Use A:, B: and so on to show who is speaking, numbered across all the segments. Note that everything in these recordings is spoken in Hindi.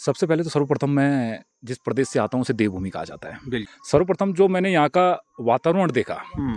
A: सबसे पहले तो सर्वप्रथम मैं जिस प्रदेश से आता हूँ उसे देवभूमि कहा जाता है।
B: बिल्कुल।
A: सर्वप्रथम जो मैंने यहाँ का वातावरण देखा,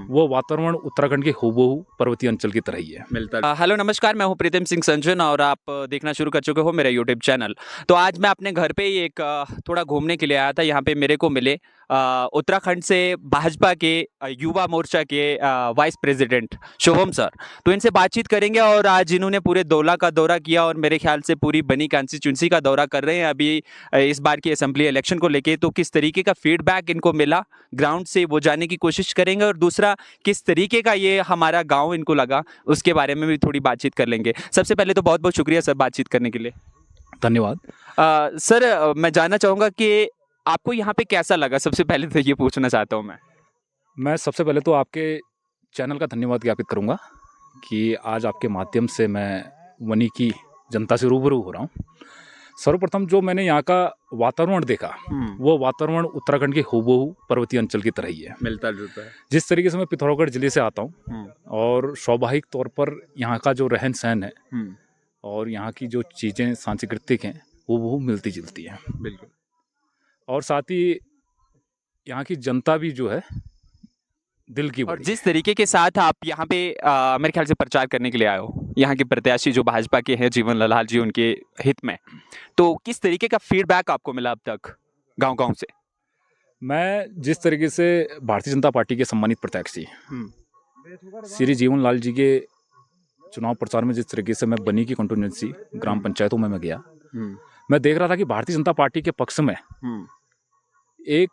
A: वो वातावरण उत्तराखंड के हूबहू पर्वतीय अंचल की तरह ही है।
B: हेलो नमस्कार, मैं हूं प्रीतम सिंह संजन और आप देखना शुरू कर चुके हो मेरा यूट्यूब चैनल। तो आज मैं अपने घर पे ही एक थोड़ा घूमने के लिए आया था। यहाँ पे मेरे को मिले उत्तराखंड से भाजपा के युवा मोर्चा के वाइस प्रेसिडेंट शुभम सर। तो इनसे बातचीत करेंगे और आज इन्होंने पूरे दोला का दौरा किया और मेरे ख्याल से पूरी बनी कॉन्स्टिट्यूंसी का दौरा कर रहे हैं अभी इस बार की असेंबली इलेक्शन को लेके। तो किस तरीके का फीडबैक इनको मिला ग्राउंड से वो जानने की कोशिश करेंगे और दूसरा किस तरीके का ये हमारा गाँव इनको लगा उसके बारे में भी थोड़ी बातचीत कर लेंगे। सबसे पहले तो बहुत बहुत शुक्रिया सर बातचीत करने के लिए।
A: धन्यवाद।
B: सर मैं जानना चाहूँगा कि आपको यहाँ पे कैसा लगा? सबसे पहले तो ये पूछना चाहता हूँ मैं।
A: मैं सबसे पहले तो आपके चैनल का धन्यवाद ज्ञापित करूँगा कि आज आपके माध्यम से मैं वनी की जनता से रूबरू हो रहा हूँ। सर्वप्रथम जो मैंने यहाँ का वातावरण देखा, वो वातावरण उत्तराखंड के हूबहू पर्वतीय अंचल की तरह ही है।
B: मिलता जुलता है।
A: जिस तरीके से मैं पिथौरागढ़ जिले से आता हूँ और स्वाभाविक तौर पर यहाँ का जो रहन सहन है और यहाँ की जो चीज़ें सांस्कृतिक हैं वो मिलती जुलती हैं।
B: बिल्कुल।
A: और साथ ही यहाँ की जनता भी जो है दिल की
B: और
A: बड़ी
B: जिस तरीके के साथ आप यहाँ पे मेरे ख्याल से प्रचार करने के लिए आए हो, यहाँ के प्रत्याशी जो भाजपा के हैं जीवन लाल जी, उनके हित में, तो किस तरीके का फीडबैक आपको मिला अब तक गाँव-गाँव से?
A: मैं जिस तरीके से भारतीय जनता पार्टी के सम्मानित प्रत्याशी श्री जीवन लाल जी के चुनाव प्रचार में जिस तरीके से मैं बनी की कंस्टिट्यूएंसी ग्राम पंचायतों में मैं गया, मैं देख रहा था कि भारतीय जनता पार्टी के पक्ष में एक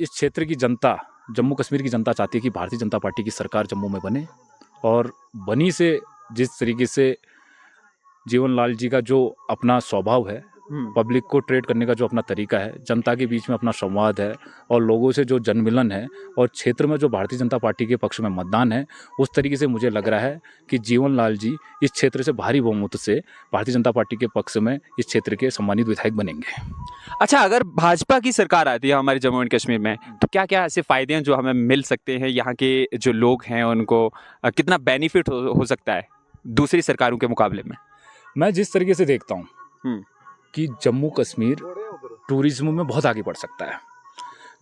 A: इस क्षेत्र की जनता, जम्मू कश्मीर की जनता चाहती है कि भारतीय जनता पार्टी की सरकार जम्मू में बने। और बनी से जिस तरीके से जीवन लाल जी का जो अपना स्वभाव है, पब्लिक को ट्रेड करने का जो अपना तरीका है, जनता के बीच में अपना संवाद है और लोगों से जो जनमिलन है और क्षेत्र में जो भारतीय जनता पार्टी के पक्ष में मतदान है, उस तरीके से मुझे लग रहा है कि जीवन लाल जी इस क्षेत्र से भारी बहुमत से भारतीय जनता पार्टी के पक्ष में इस क्षेत्र के सम्मानित विधायक बनेंगे।
B: अच्छा, अगर भाजपा की सरकार आती है हमारे जम्मू एंड कश्मीर में, तो क्या क्या ऐसे फायदे हैं जो हमें मिल सकते हैं? यहाँ के जो लोग हैं उनको कितना बेनिफिट हो सकता है दूसरी सरकारों के मुकाबले में?
A: मैं जिस तरीके से देखता हूँ कि जम्मू कश्मीर टूरिज्म में बहुत आगे बढ़ सकता है।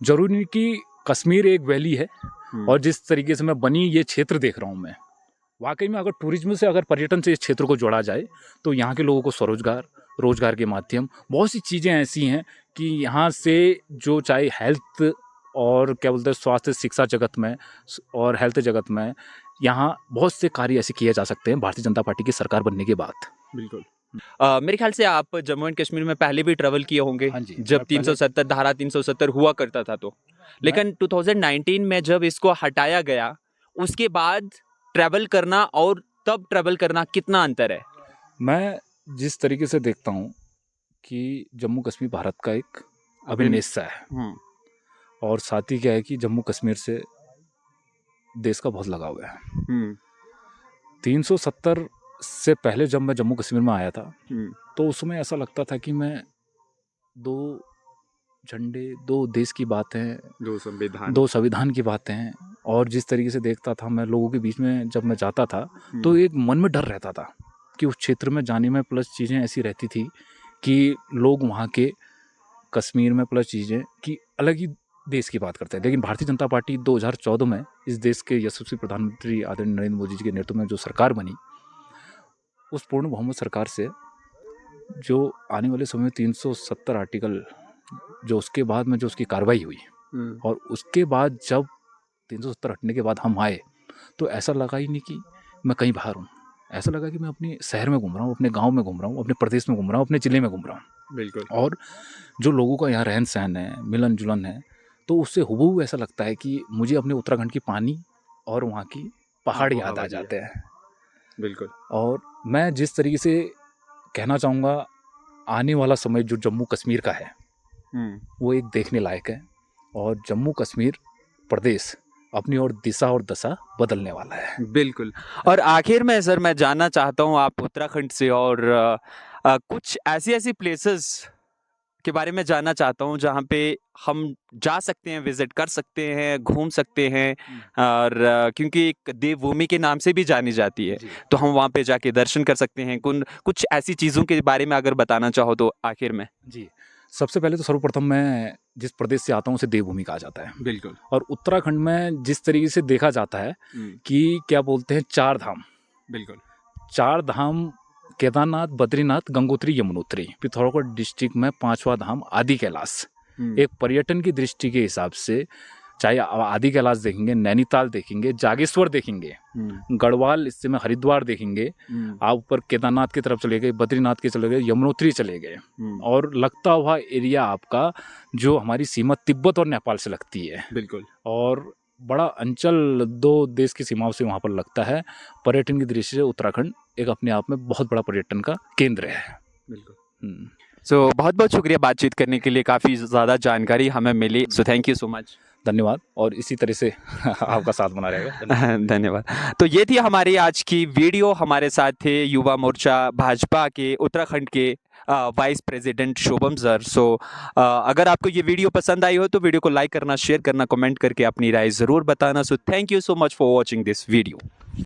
A: जरूरी नहीं कि कश्मीर एक वैली है और जिस तरीके से मैं बनी ये क्षेत्र देख रहा हूँ, मैं वाकई में अगर टूरिज्म से, अगर पर्यटन से इस क्षेत्र को जोड़ा जाए तो यहाँ के लोगों को स्वरोजगार, रोजगार के माध्यम बहुत सी चीज़ें ऐसी हैं कि यहाँ से जो चाहे हेल्थ और क्या बोलते हैं स्वास्थ्य शिक्षा जगत में और हेल्थ जगत में यहाँ बहुत से कार्य ऐसे किए जा सकते हैं भारतीय जनता पार्टी की सरकार बनने के बाद।
B: बिल्कुल। मेरे ख्याल से आप जम्मू एंड कश्मीर में पहले भी ट्रैवल किए होंगे।
A: हाँ जी,
B: जब 370 धारा 370 हुआ करता था तो, लेकिन 2019 में जब इसको हटाया गया उसके बाद ट्रैवल करना और तब ट्रैवल करना कितना अंतर है?
A: मैं जिस तरीके से देखता हूँ कि जम्मू कश्मीर भारत का एक अभिन्न हिस्सा है और साथ ही क्या है कि जम्मू कश्मीर से देश का बहुत लगाव है। 370 से पहले जब मैं जम्मू कश्मीर में आया था तो उस समय ऐसा लगता था कि मैं दो झंडे, दो देश की बातें, दो संविधान की बातें हैं। और जिस तरीके से देखता था मैं लोगों के बीच में जब मैं जाता था तो एक मन में डर रहता था कि उस क्षेत्र में जाने में, प्लस चीज़ें ऐसी रहती थी कि लोग वहाँ के कश्मीर में प्लस चीज़ें कि अलग ही देश की बात करते हैं। लेकिन भारतीय जनता पार्टी 2014 में इस देश के यशस्वी प्रधानमंत्री आदरणीय नरेंद्र मोदी जी के नेतृत्व में जो सरकार बनी, उस पूर्ण बहुमत सरकार से जो आने वाले समय में 370 आर्टिकल जो उसके बाद में जो उसकी कार्रवाई हुई और उसके बाद जब 370 हटने के बाद हम आए तो ऐसा लगा ही नहीं कि मैं कहीं बाहर हूँ। ऐसा लगा कि मैं अपने शहर में घूम रहा हूँ, अपने गांव में घूम रहा हूँ, अपने प्रदेश में घूम रहा हूँ, अपने ज़िले में घूम रहा हूँ।
B: बिल्कुल।
A: और जो लोगों का यहाँ रहन सहन है, मिलन जुलन है, तो उससे हुबहू ऐसा लगता है कि मुझे अपने उत्तराखंड की पानी और वहाँ की पहाड़ याद आ जाते हैं।
B: बिल्कुल।
A: और मैं जिस तरीके से कहना चाहूँगा, आने वाला समय जो जम्मू कश्मीर का है वो एक देखने लायक है और जम्मू कश्मीर प्रदेश अपनी और दिशा और दशा बदलने वाला है।
B: बिल्कुल। और आखिर में सर मैं जानना चाहता हूँ, आप उत्तराखंड से और कुछ ऐसी प्लेसेस के बारे में जानना चाहता हूँ, जहाँ पे हम जा सकते हैं, विजिट कर सकते हैं, घूम सकते हैं, और क्योंकि एक देवभूमि के नाम से भी जानी जाती है,
A: जी
B: तो हम वहाँ पे जाके दर्शन कर सकते हैं। कुछ ऐसी चीज़ों के बारे में अगर बताना चाहो तो आखिर में।
A: जी। सबसे पहले तो सर्वप्रथम मैं जिस प्रदेश से आता हूँ उसे देवभूमि कहा जाता है।
B: बिल्कुल।
A: और उत्तराखंड में जिस तरीके से देखा जाता है कि क्या बोलते हैं, चार धाम।
B: बिल्कुल।
A: चार धाम केदारनाथ, बद्रीनाथ, गंगोत्री, यमुनोत्री। पिथौरागढ़ डिस्ट्रिक्ट में पांचवा धाम आदि कैलाश। एक पर्यटन की दृष्टि के हिसाब से चाहे आप आदि कैलाश देखेंगे, नैनीताल देखेंगे, जागेश्वर देखेंगे, गढ़वाल, इससे में हरिद्वार देखेंगे, आप ऊपर केदारनाथ की तरफ चले गए, बद्रीनाथ के चले गए, यमुनोत्री चले गए, और लगता हुआ एरिया आपका जो हमारी सीमा तिब्बत और नेपाल से लगती है।
B: बिल्कुल।
A: और बड़ा अंचल दो देश की सीमाओं से वहाँ पर लगता है। पर्यटन की दृष्टि से उत्तराखंड एक अपने आप में बहुत बड़ा पर्यटन का केंद्र है।
B: बिल्कुल। सो बहुत बहुत शुक्रिया बातचीत करने के लिए, काफ़ी ज़्यादा जानकारी हमें मिली। So thank you so much.
A: धन्यवाद, और इसी तरह से आपका साथ बना रहेगा।
B: धन्यवाद। तो ये थी हमारी आज की वीडियो। हमारे साथ थे युवा मोर्चा भाजपा के उत्तराखंड के वाइस प्रेसिडेंट शोभम सर। सो अगर आपको ये वीडियो पसंद आई हो तो वीडियो को लाइक करना, शेयर करना, कमेंट करके अपनी राय ज़रूर बताना। सो thank you so much for watching this video.